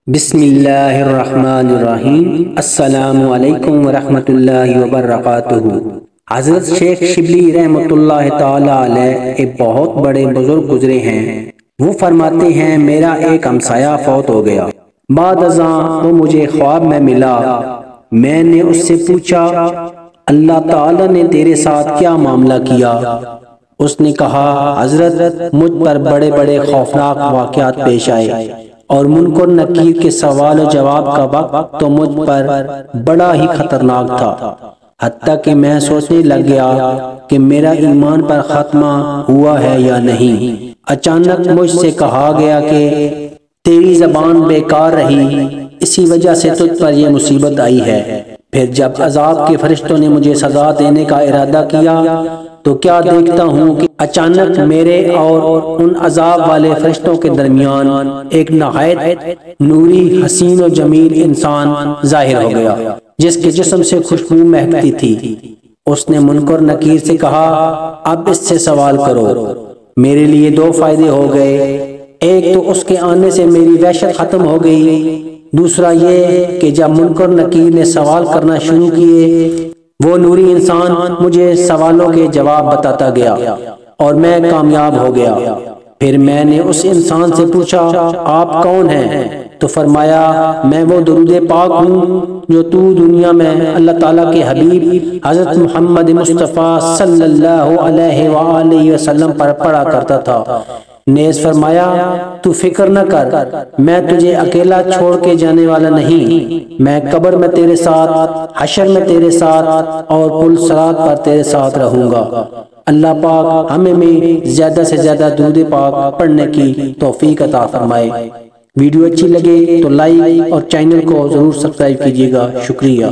بسم اللہ الرحمن الرحیم۔ السلام علیکم ورحمۃ اللہ وبرکاتہ۔ حضرت شیخ شبلی رحمۃ اللہ تعالی علیہ ایک بہت بڑے بزرگ گزرے ہیں۔ وہ فرماتے ہیں میرا ایک ہمسایہ فوت ہو گیا۔ بعد ازاں وہ مجھے خواب میں ملا۔ میں نے اس سے پوچھا اللہ تعالی نے تیرے ساتھ کیا معاملہ کیا؟ اس نے کہا حضرت مجھ پر بڑے بڑے خوفناک واقعات پیش آئے اور منکر نکیر کے سوال و جواب کا وقت تو مجھ پر بڑا ہی خطرناک تھا، حتیٰ کہ میں سوچنے لگ گیا کہ میرا ایمان پر خاتمہ ہوا ہے یا نہیں۔ اچانک مجھ سے کہا گیا کہ تیری زبان بیکار رہی، اسی وجہ سے تجھ پر یہ مصیبت آئی ہے۔ پھر جب عذاب کے فرشتوں نے مجھے سزا دینے کا ارادہ کیا تو کیا دیکھتا ہوں کہ اچانک میرے اور ان عذاب والے فرشتوں کے درمیان ایک نہایت نوری حسین و جمیل انسان ظاہر ہو گیا جس کے جسم سے خوشبو مہکتی تھی۔ اس نے منکر نکیر سے کہا اب اس سے سوال کرو۔ میرے لیے دو فائدے ہو گئے، ایک تو اس کے آنے سے میری وحشت ختم ہو گئی، دوسرا یہ کہ جب منکر نکیر نے سوال کرنا شروع کیے وہ نوری انسان مجھے سوالوں کے جواب بتاتا گیا اور میں کامیاب ہو گیا۔ پھر میں نے اس انسان سے پوچھا آپ کون ہیں؟ تو فرمایا میں وہ درود پاک ہوں جو تو دنیا میں اللہ تعالیٰ کے حبیب حضرت محمد مصطفیٰ صلی اللہ علیہ وآلہ وسلم پر پڑھا کرتا تھا۔ نیز فرمایا تو فکر نہ کر، میں تجھے اکیلا چھوڑ کے جانے والا نہیں، میں قبر میں تیرے ساتھ، حشر میں تیرے ساتھ اور پل صراط پر تیرے ساتھ رہوں گا۔ اللہ پاک ہمیں میں زیادہ سے زیادہ درود پاک پڑھنے کی توفیق عطا فرمائے۔ ویڈیو اچھی لگے تو لائک اور چینل کو ضرور سبسکرائب کیجیے گا۔ شکریہ۔